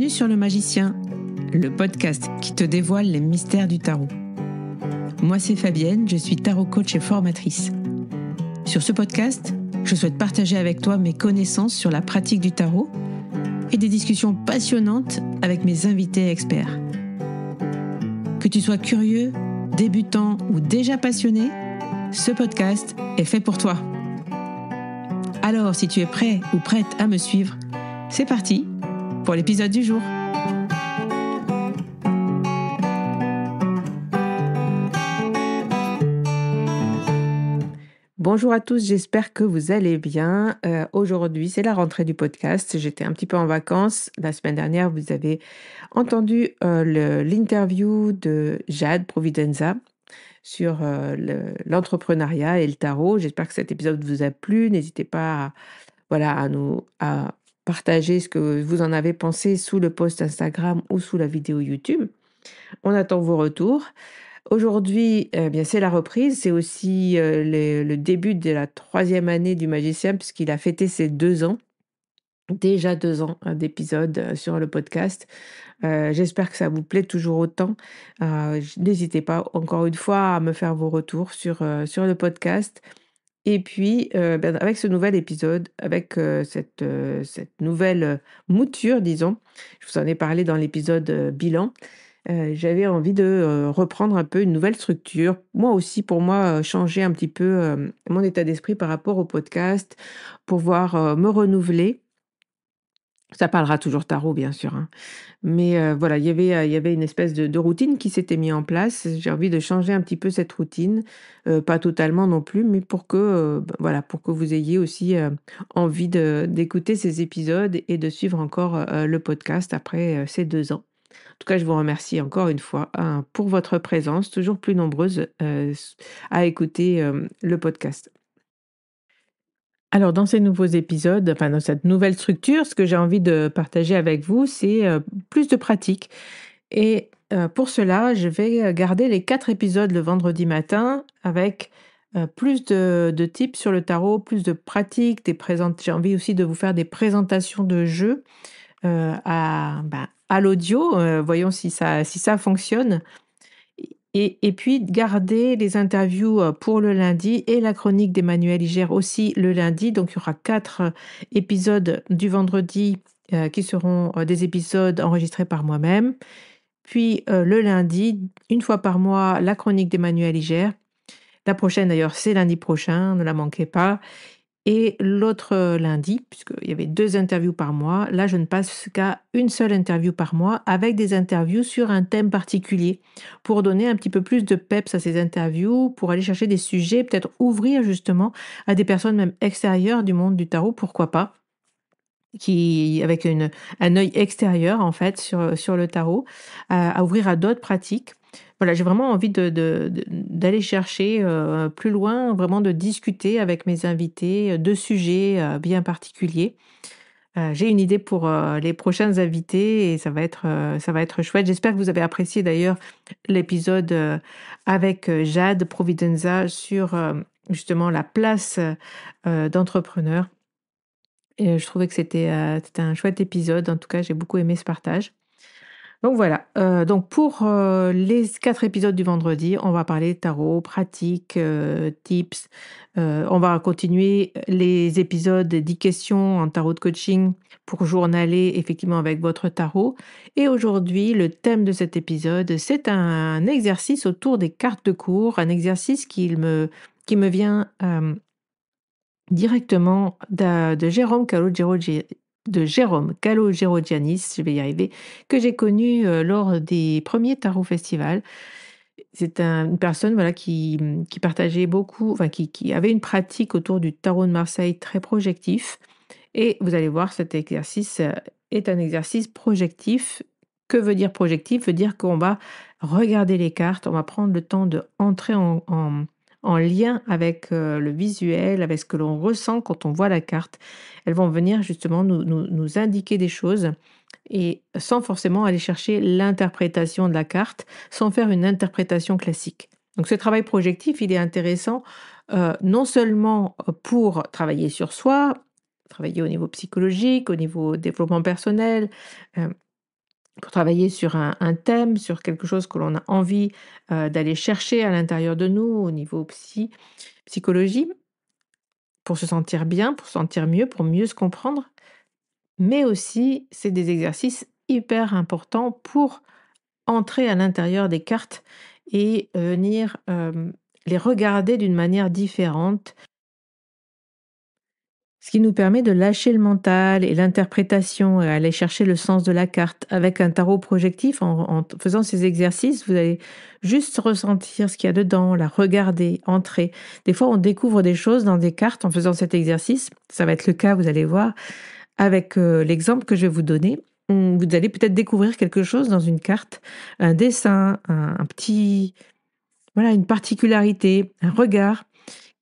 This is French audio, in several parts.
Bienvenue sur Le Magicien, le podcast qui te dévoile les mystères du tarot. Moi, c'est Fabienne, je suis tarot coach et formatrice. Sur ce podcast, je souhaite partager avec toi mes connaissances sur la pratique du tarot et des discussions passionnantes avec mes invités experts. Que tu sois curieux, débutant ou déjà passionné, ce podcast est fait pour toi. Alors, si tu es prêt ou prête à me suivre, c'est parti pour l'épisode du jour. Bonjour à tous, j'espère que vous allez bien. Aujourd'hui, c'est la rentrée du podcast. J'étais un petit peu en vacances. La semaine dernière, vous avez entendu l'interview de Jade Providenza sur l'entrepreneuriat et le tarot. J'espère que cet épisode vous a plu. N'hésitez pas à partager ce que vous en avez pensé sous le post Instagram ou sous la vidéo YouTube. On attend vos retours. Aujourd'hui, bien c'est la reprise, c'est aussi le début de la 3e année du magicien puisqu'il a fêté ses 2 ans. Déjà 2 ans d'épisodes sur le podcast. J'espère que ça vous plaît toujours autant. N'hésitez pas encore une fois à me faire vos retours sur le podcast. Et puis, avec ce nouvel épisode, avec cette nouvelle mouture, disons, je vous en ai parlé dans l'épisode bilan, j'avais envie de reprendre un peu une nouvelle structure. Moi aussi, pour moi, changer un petit peu mon état d'esprit par rapport au podcast, pouvoir me renouveler. Ça parlera toujours tarot, bien sûr, hein. Mais voilà, il y avait une espèce de routine qui s'était mise en place. J'ai envie de changer un petit peu cette routine, pas totalement non plus, mais pour que, pour que vous ayez aussi, envie d'écouter ces épisodes et de suivre encore, le podcast après, ces 2 ans. En tout cas, je vous remercie encore une fois, hein, pour votre présence, toujours plus nombreuse, à écouter, le podcast. Alors dans ces nouveaux épisodes, enfin dans cette nouvelle structure, ce que j'ai envie de partager avec vous, c'est, plus de pratique et pour cela, je vais, garder les 4 épisodes le vendredi matin avec, plus de tips sur le tarot, plus de pratiques, j'ai envie aussi de vous faire des présentations de jeux, à l'audio, voyons si ça fonctionne. Et puis garder les interviews, pour le lundi et la chronique d'Emmanuel Iger aussi le lundi. Donc il y aura 4 épisodes du vendredi, qui seront, des épisodes enregistrés par moi-même. Puis, le lundi, une fois par mois, la chronique d'Emmanuel Iger. La prochaine d'ailleurs, c'est lundi prochain, ne la manquez pas. Et l'autre, lundi, puisqu'il y avait 2 interviews par mois, là je ne passe qu'à une seule interview par mois avec des interviews sur un thème particulier pour donner un petit peu plus de peps à ces interviews, pour aller chercher des sujets, peut-être ouvrir justement à des personnes même extérieures du monde du tarot, pourquoi pas, qui avec un œil extérieur en fait sur le tarot, à ouvrir à d'autres pratiques. Voilà, j'ai vraiment envie d'aller chercher, plus loin, vraiment de discuter avec mes invités, de sujets, bien particuliers. J'ai une idée pour, les prochains invités et ça va être chouette. J'espère que vous avez apprécié d'ailleurs l'épisode, avec, Jade Providenza sur, justement la place, d'entrepreneur. Et je trouvais que c'était un chouette épisode. En tout cas, j'ai beaucoup aimé ce partage. Donc voilà, donc pour, les 4 épisodes du vendredi, on va parler tarot, pratique, tips. On va continuer les épisodes 10 questions en tarot de coaching pour journaler effectivement avec votre tarot. Et aujourd'hui, le thème de cet épisode, c'est un exercice autour des cartes de cours, un exercice qui me vient, directement de Jérôme Calogero-Giannis, je vais y arriver, que j'ai connu, lors des premiers tarot festivals. C'est une personne, voilà, qui partageait beaucoup, enfin qui avait une pratique autour du tarot de Marseille très projectif et vous allez voir, cet exercice, est un exercice projectif. Que veut dire projectif? Veut dire qu'on va regarder les cartes, on va prendre le temps d'entrer en lien avec, le visuel, avec ce que l'on ressent quand on voit la carte. Elles vont venir justement nous indiquer des choses et sans forcément aller chercher l'interprétation de la carte, sans faire une interprétation classique. Donc ce travail projectif, il est intéressant, non seulement, pour travailler sur soi, travailler au niveau psychologique, au niveau développement personnel, pour travailler sur un thème, sur quelque chose que l'on a envie, d'aller chercher à l'intérieur de nous au niveau psychologie, pour se sentir bien, pour se sentir mieux, pour mieux se comprendre. Mais aussi, c'est des exercices hyper importants pour entrer à l'intérieur des cartes et venir, les regarder d'une manière différente. Ce qui nous permet de lâcher le mental et l'interprétation et aller chercher le sens de la carte. Avec un tarot projectif, en faisant ces exercices, vous allez juste ressentir ce qu'il y a dedans, la regarder, entrer. Des fois, on découvre des choses dans des cartes en faisant cet exercice. Ça va être le cas, vous allez voir, avec l'exemple que je vais vous donner. Vous allez peut-être découvrir quelque chose dans une carte, un dessin, un petit, voilà, une particularité, un regard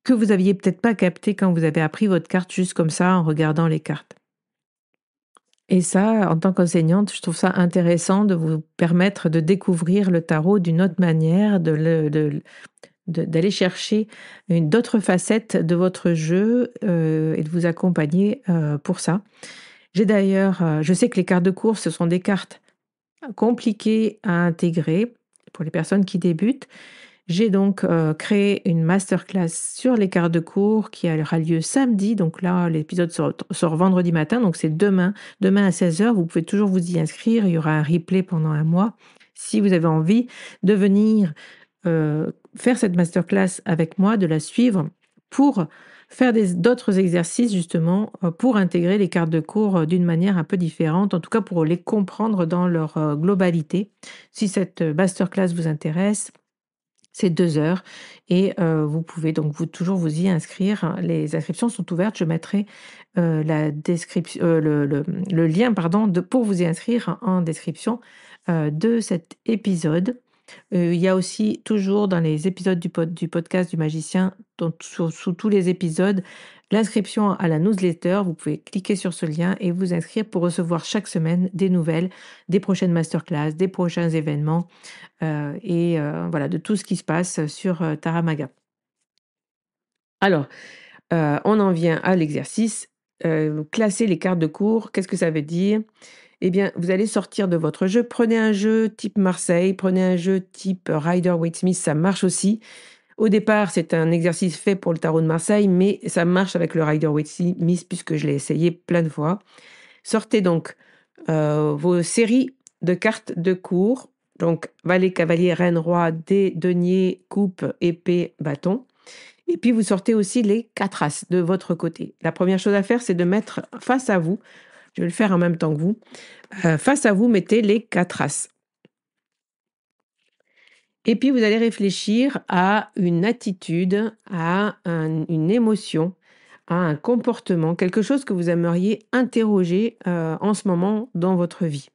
que vous aviez peut-être pas capté quand vous avez appris votre carte juste comme ça en regardant les cartes. Et ça, en tant qu'enseignante, je trouve ça intéressant de vous permettre de découvrir le tarot d'une autre manière, d'aller chercher d'autres facettes de votre jeu et de vous accompagner pour ça. J'ai d'ailleurs, je sais que les cartes de course, ce sont des cartes compliquées à intégrer pour les personnes qui débutent. J'ai donc créé une masterclass sur les quarts de cours qui aura lieu samedi. Donc là, l'épisode sort vendredi matin, donc c'est demain à 16 heures. Vous pouvez toujours vous y inscrire. Il y aura un replay pendant un mois. Si vous avez envie de venir faire cette masterclass avec moi, de la suivre pour faire d'autres exercices justement pour intégrer les cartes de cours d'une manière un peu différente, en tout cas pour les comprendre dans leur globalité. Si cette masterclass vous intéresse, c'est 2 heures et vous pouvez donc toujours vous y inscrire. Les inscriptions sont ouvertes. Je mettrai, la description le lien pardon pour vous y inscrire en description, de cet épisode. Il y a aussi toujours dans les épisodes du podcast du magicien, donc sous tous les épisodes, l'inscription à la newsletter. Vous pouvez cliquer sur ce lien et vous inscrire pour recevoir chaque semaine des nouvelles, des prochaines masterclass, des prochains événements, et voilà, de tout ce qui se passe sur, Taramaga. Alors, on en vient à l'exercice, classer les cartes de cours. Qu'est-ce que ça veut dire? Eh bien, vous allez sortir de votre jeu. Prenez un jeu type Marseille, prenez un jeu type Rider-Waite-Smith, ça marche aussi. Au départ, c'est un exercice fait pour le tarot de Marseille, mais ça marche avec le Rider-Waite-Smith puisque je l'ai essayé plein de fois. Sortez donc vos séries de cartes de cours, donc valet, cavalier, reine, roi, dé, denier, coupe, épée, bâton. Et puis vous sortez aussi les 4 as de votre côté. La première chose à faire, c'est de mettre face à vous, je vais le faire en même temps que vous, face à vous, mettez les 4 as. Et puis vous allez réfléchir à une attitude, à une émotion, à un comportement, quelque chose que vous aimeriez interroger en ce moment dans votre vie.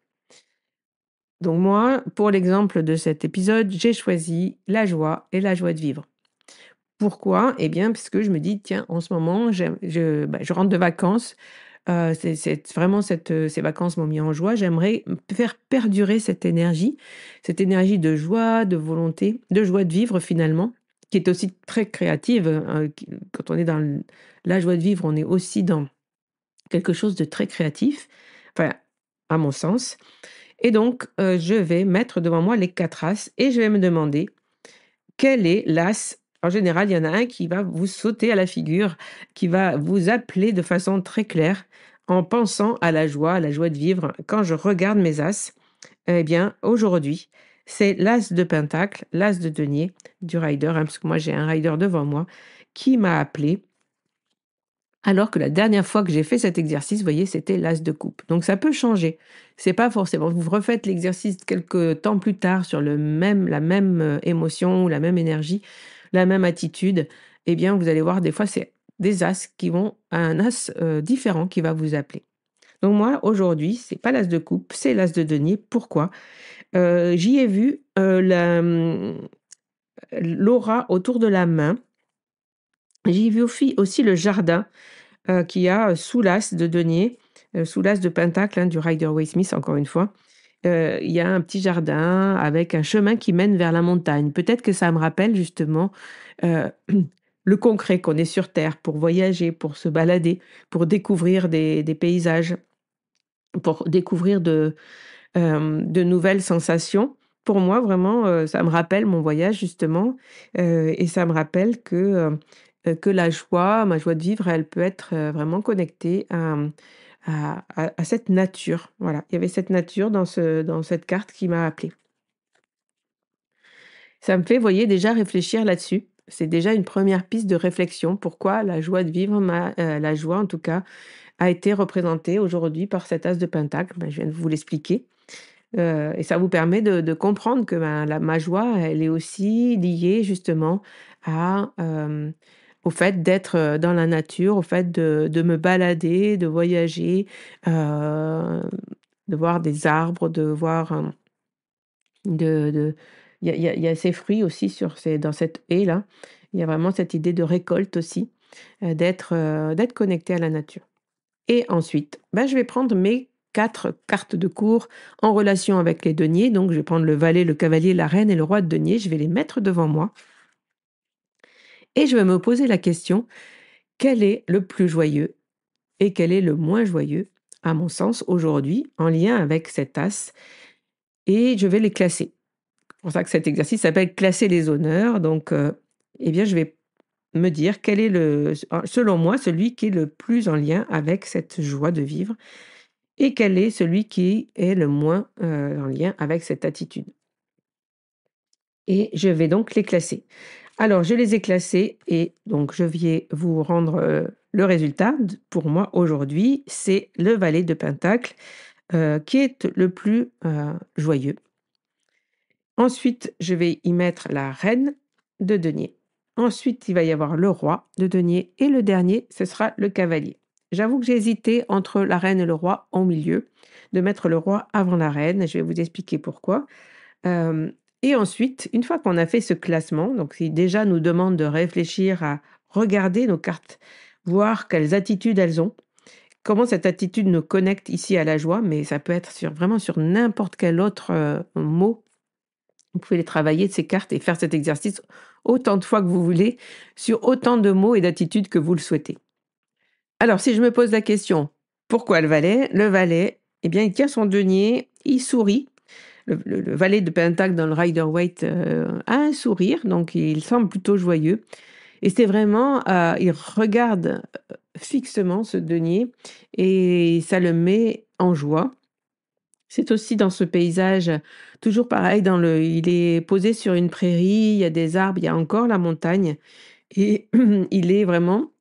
Donc moi, pour l'exemple de cet épisode, j'ai choisi la joie et la joie de vivre. Pourquoi? Eh bien, parce que je me dis: «Tiens, en ce moment, je rentre de vacances, c'est vraiment ces vacances m'ont mis en joie. J'aimerais faire perdurer cette énergie de joie, de volonté, de joie de vivre finalement, qui est aussi très créative, qui quand on est dans la joie de vivre, on est aussi dans quelque chose de très créatif, enfin, à mon sens. Et donc, je vais mettre devant moi les 4 as et je vais me demander quel est l'as. En général, il y en a un qui va vous sauter à la figure, qui va vous appeler de façon très claire en pensant à la joie de vivre. Quand je regarde mes as, eh bien, aujourd'hui, c'est l'as de pentacle, l'as de denier du rider, hein, parce que moi j'ai un rider devant moi, qui m'a appelé alors que la dernière fois que j'ai fait cet exercice, vous voyez, c'était l'as de coupe. Donc ça peut changer. C'est pas forcément vous refaites l'exercice quelques temps plus tard sur la même, émotion ou la même énergie, la même attitude, eh bien vous allez voir des fois c'est des as qui vont un as, différent qui va vous appeler. Donc moi aujourd'hui, c'est pas l'as de coupe, c'est l'as de denier. Pourquoi? J'y ai vu, l'aura autour de la main. J'y ai vu aussi le jardin qu'il y a, sous l'as de denier, sous l'as de pentacle, hein, du Rider-Waite-Smith encore une fois. Il y a un petit jardin avec un chemin qui mène vers la montagne. Peut-être que ça me rappelle justement, heu, le concret, qu'on est sur terre pour voyager, pour se balader, pour découvrir des paysages, pour découvrir de nouvelles sensations. Pour moi, vraiment, ça me rappelle mon voyage justement, et ça me rappelle que la joie, ma joie de vivre, elle peut être, vraiment connectée à cette nature. Voilà, il y avait cette nature dans cette carte qui m'a appelée. Ça me fait, vous voyez, déjà réfléchir là-dessus. C'est déjà une première piste de réflexion. Pourquoi la joie de vivre la joie en tout cas, a été représentée aujourd'hui par cet as de pentacle. Ben, je viens de vous l'expliquer. Et ça vous permet de comprendre que, ben, ma joie, elle est aussi liée justement au fait d'être, dans la nature, au fait de me balader, de voyager, heu, de voir des arbres, de voir, de il y a ces fruits aussi dans cette haie-là. Il y a vraiment cette idée de récolte aussi, d'être connecté à la nature. Et ensuite, bah, je vais prendre mes 4 cartes de cour en relation avec les deniers. Donc je vais prendre le valet, le cavalier, la reine et le roi de denier. Je vais les mettre devant moi et je vais me poser la question: quel est le plus joyeux et quel est le moins joyeux, à mon sens, aujourd'hui, en lien avec cet as? Et je vais les classer. C'est pour ça que cet exercice s'appelle classer les honneurs. Donc, eh bien, je vais me dire quel est selon moi, celui qui est le plus en lien avec cette joie de vivre. Et quel est celui qui est le moins, en lien avec cette attitude? Et je vais donc les classer. Alors je les ai classés et donc je vais vous rendre, le résultat. Pour moi aujourd'hui, c'est le valet de pentacle, qui est le plus, joyeux. Ensuite, je vais y mettre la reine de denier. Ensuite, il va y avoir le roi de denier et le dernier, ce sera le cavalier. J'avoue que j'ai hésité entre la reine et le roi au milieu, de mettre le roi avant la reine. Je vais vous expliquer pourquoi. Hem et ensuite, une fois qu'on a fait ce classement, donc qui déjà nous demande de réfléchir à regarder nos cartes, voir quelles attitudes elles ont, comment cette attitude nous connecte ici à la joie, mais ça peut être vraiment sur n'importe quel autre, mot. Vous pouvez les travailler de ces cartes et faire cet exercice autant de fois que vous voulez, sur autant de mots et d'attitudes que vous le souhaitez. Alors si je me pose la question: pourquoi le valet? Le valet, eh bien, il tient son denier, il sourit. Le valet de pentacle dans le Rider-Waite, a un sourire, donc il semble plutôt joyeux et c'est vraiment, il regarde, fixement ce denier et ça le met en joie. C'est aussi dans ce paysage, toujours pareil il est posé sur une prairie, il y a des arbres, il y a encore la montagne et il est vraiment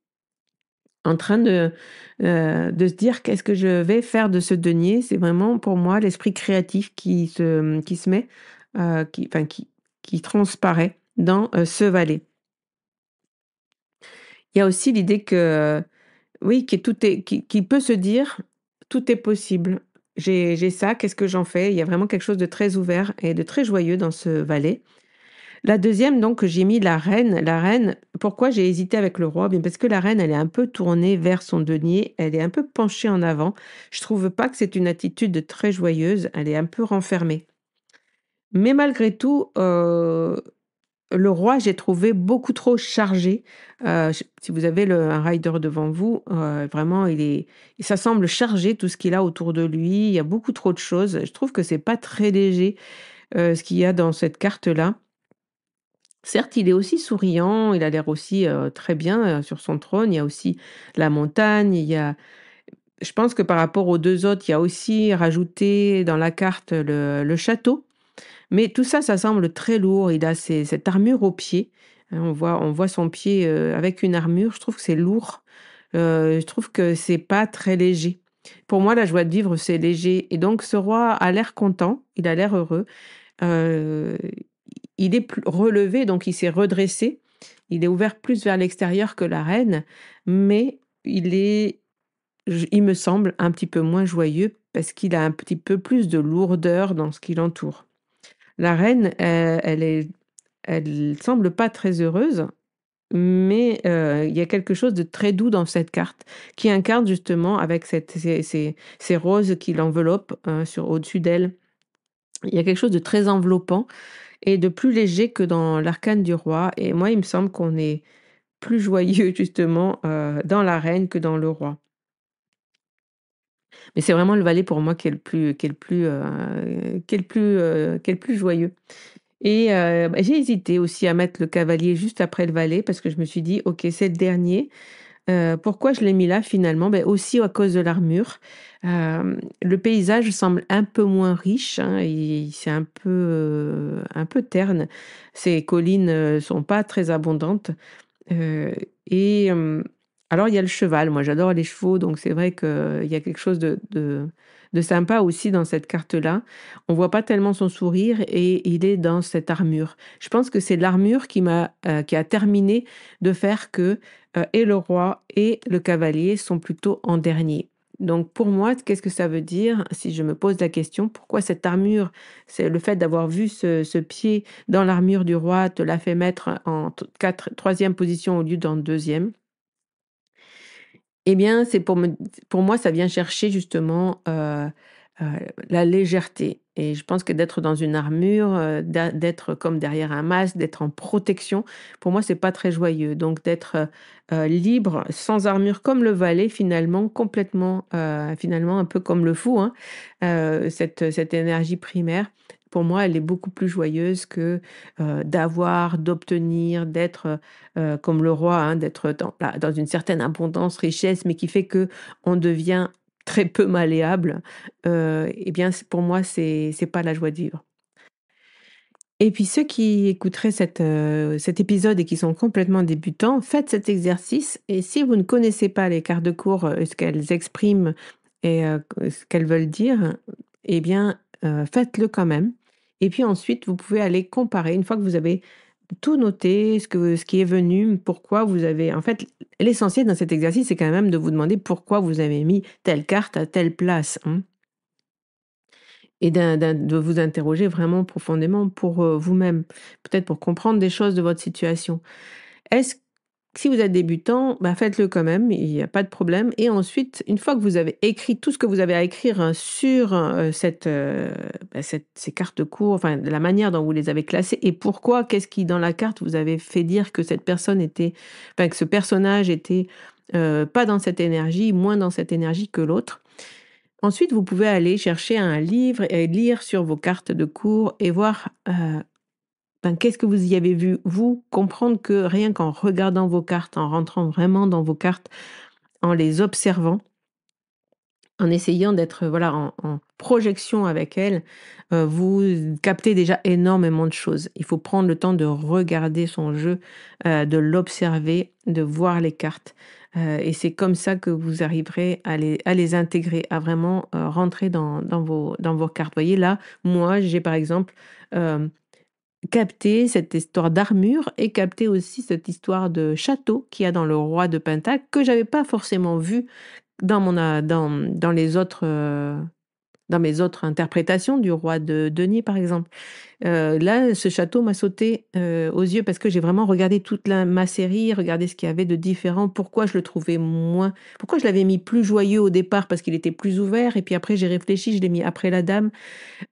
en train de se dire: «Qu'est-ce que je vais faire de ce denier?» C'est vraiment pour moi l'esprit créatif qui se met, qui transparaît dans, ce valet. Il y a aussi l'idée que, oui, que tout est qu'il peut se dire: «Tout est possible. J'ai ça, qu'est-ce que j'en fais?» Il y a vraiment quelque chose de très ouvert et de très joyeux dans ce valet. La deuxième donc j'ai mis la reine. La reine, pourquoi j'ai hésité avec le roi? Bien parce que la reine, elle est un peu tournée vers son denier, elle est un peu penchée en avant. Je trouve pas que c'est une attitude très joyeuse, elle est un peu renfermée. Mais malgré tout, le roi, j'ai trouvé beaucoup trop chargé. Si vous avez un rider devant vous, vraiment ça semble chargé tout ce qu'il a autour de lui, il y a beaucoup trop de choses. Je trouve que c'est pas très léger, ce qu'il y a dans cette carte-là. Certes, il est aussi souriant, il a l'air aussi, très bien, sur son trône. Il y a aussi la montagne, je pense que par rapport aux 2 autres, il y a aussi rajouté dans la carte le château. Mais tout ça, ça semble très lourd. Il a cette armure au pied, hein, on voit son pied, avec une armure. Je trouve que c'est lourd. Je trouve que c'est pas très léger. Pour moi, la joie de vivre, c'est léger et donc ce roi a l'air content, il a l'air heureux. Heu, il est plus relevé, donc il s'est redressé. Il est ouvert plus vers l'extérieur que la reine, mais il me semble un petit peu moins joyeux parce qu'il a un petit peu plus de lourdeur dans ce qui l'entoure. La reine, elle semble pas très heureuse, mais il y a quelque chose de très doux dans cette carte qui incarne justement avec ces roses qui l'enveloppent, au-dessus d'elle. Il y a quelque chose de très enveloppant et de plus léger que dans l'arcane du roi et moi, il me semble qu'on est plus joyeux justement, dans la reine que dans le roi. Mais c'est vraiment le valet pour moi qui est le plus joyeux. Et bah, j'ai hésité aussi à mettre le cavalier juste après le valet parce que je me suis dit: «OK, c'est le dernier». Pourquoi je l'ai mis là finalement? Beh, aussi à cause de l'armure. Le paysage semble un peu moins riche, hein, et c'est un peu terne. Ces collines, sont pas très abondantes. Heu et alors il y a le cheval. Moi j'adore les chevaux, donc c'est vrai qu'il y a quelque chose de sympa aussi dans cette carte-là. On voit pas tellement son sourire et il est dans cette armure. Je pense que c'est l'armure qui a terminé de faire que, et le roi et le cavalier sont plutôt en dernier. Donc pour moi, qu'est-ce que ça veut dire? Si je me pose la question, pourquoi cette armure? C'est le fait d'avoir vu ce pied dans l'armure du roi te l'a fait mettre en 3e position au lieu d'en deuxième. Eh bien, c'est pour moi, ça vient chercher justement, heu, la légèreté et je pense que d'être dans une armure, d'être comme derrière un masque, d'être en protection, pour moi, c'est pas très joyeux. Donc d'être, libre, sans armure comme le valet finalement, complètement, finalement un peu comme le fou, hein, cette énergie primaire, pour moi, elle est beaucoup plus joyeuse que, d'avoir, d'obtenir, d'être, comme le roi, hein, d'être dans une certaine abondance, richesse, mais qui fait que on devient très peu malléable, et bien, pour moi, c'est pas la joie de vivre. Et puis ceux qui écouteraient cet épisode et qui sont complètement débutants, faites cet exercice et si vous ne connaissez pas les quarts de cour, ce qu'elles expriment et ce qu'elles veulent dire, eh bien, faites-le quand même et puis ensuite vous pouvez aller comparer une fois que vous avez tout noté, ce qui est venu, pourquoi vous avez en fait, l'essentiel dans cet exercice, c'est quand même de vous demander pourquoi vous avez mis telle carte à telle place, hein, et de vous interroger vraiment profondément pour, vous-même, peut-être pour comprendre des choses de votre situation. Est-ce Si vous êtes débutant, bah, faites-le quand même, il y a pas de problème et ensuite, une fois que vous avez écrit tout ce que vous avez à écrire, sur, ces cartes de cours, enfin, de la manière dont vous les avez classées et pourquoi, qu'est-ce qui dans la carte vous avez fait dire que cette personne était enfin, que ce personnage était, pas dans cette énergie, moins dans cette énergie que l'autre. Ensuite, vous pouvez aller chercher un livre et lire sur vos cartes de cours et voir, ben, qu'est-ce que vous y avez vu, vous? Comprendre que rien qu'en regardant vos cartes, en rentrant vraiment dans vos cartes, en les observant, en essayant d'être, voilà, en projection avec elles, vous captez déjà énormément de choses. Il faut prendre le temps de regarder son jeu, de l'observer, de voir les cartes, et c'est comme ça que vous arriverez à les intégrer, à vraiment, rentrer dans vos cartes. Vous voyez là, moi, j'ai par exemple, capter cette histoire d'armure et capter aussi cette histoire de château qu'il y a dans le Roi de Pentacle que j'avais pas forcément vu dans les autres, dans mes autres interprétations du Roi de Denier, par exemple. Là, ce château m'a sauté, aux yeux parce que j'ai vraiment regardé toute la ma série, regardé ce qu'il y avait de différent, pourquoi je l'avais mis plus joyeux au départ parce qu'il était plus ouvert et puis après j'ai réfléchi, je l'ai mis après la dame,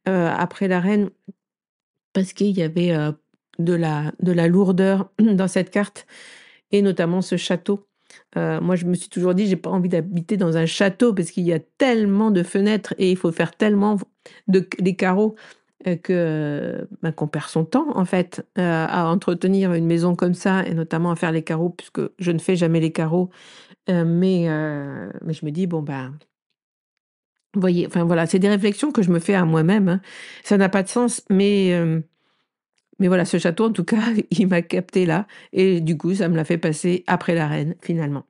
après la reine parce qu'il y avait, de la lourdeur dans cette carte et notamment ce château. Moi, je me suis toujours dit: «J'ai pas envie d'habiter dans un château parce qu'il y a tellement de fenêtres et il faut faire tellement des carreaux, bah, qu'on perd son temps, en fait, à entretenir une maison comme ça et notamment à faire les carreaux puisque je ne fais jamais les carreaux, mais je me dis: «Bon, bah». Vous voyez? Enfin, voilà, c'est des réflexions que je me fais à moi-même, hein. Ça n'a pas de sens, mais voilà, ce château, en tout cas, il m'a capté là et du coup, ça me l'a fait passer après la reine, finalement.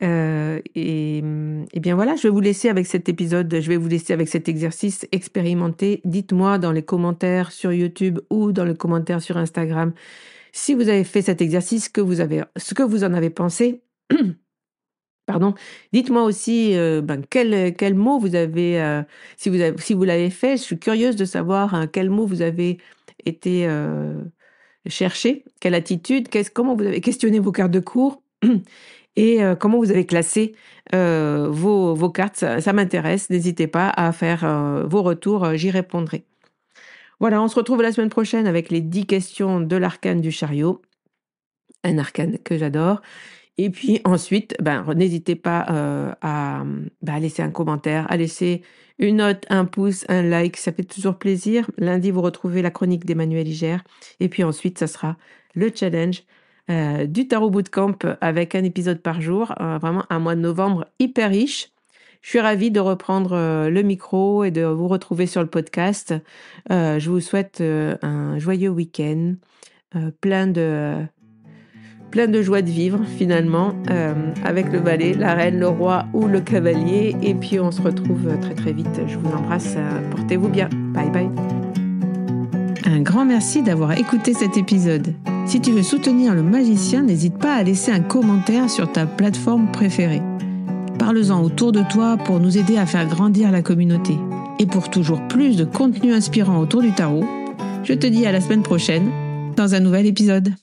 Et bien, voilà, je vais vous laisser avec cet épisode, je vais vous laisser avec cet exercice expérimenté. Dites-moi dans les commentaires sur YouTube ou dans les commentaires sur Instagram, si vous avez fait cet exercice, ce que vous en avez pensé. Pardon. Dites-moi aussi, ben, quel mot vous avez, si vous l'avez fait, je suis curieuse de savoir, hein, quel mot vous avez été, chercher, quelle attitude, comment vous avez questionné vos cartes de cours et comment vous avez classé, vos cartes. Ça m'intéresse, n'hésitez pas à faire, vos retours, j'y répondrai. Voilà, on se retrouve la semaine prochaine avec les 10 questions de l'arcane du chariot, un arcane que j'adore Et puis ensuite, n'hésitez pas à laisser un commentaire, à laisser une note, un pouce, un like, ça fait toujours plaisir. Lundi, vous retrouvez la chronique d'Emmanuel Iger. Et puis ensuite, ça sera le challenge du Tarot Bootcamp avec un épisode par jour. Vraiment un mois de novembre hyper riche. Je suis ravie de reprendre le micro et de vous retrouver sur le podcast. Je vous souhaite un joyeux week-end, plein de joie de vivre finalement, avec le valet, la reine, le roi ou le cavalier. Et puis on se retrouve très très vite. Je vous embrasse, portez-vous bien. Bye bye. Un grand merci d'avoir écouté cet épisode. Si tu veux soutenir le magicien, n'hésite pas à laisser un commentaire sur ta plateforme préférée. Parle-en autour de toi pour nous aider à faire grandir la communauté. Et pour toujours plus de contenu inspirant autour du tarot, je te dis à la semaine prochaine dans un nouvel épisode.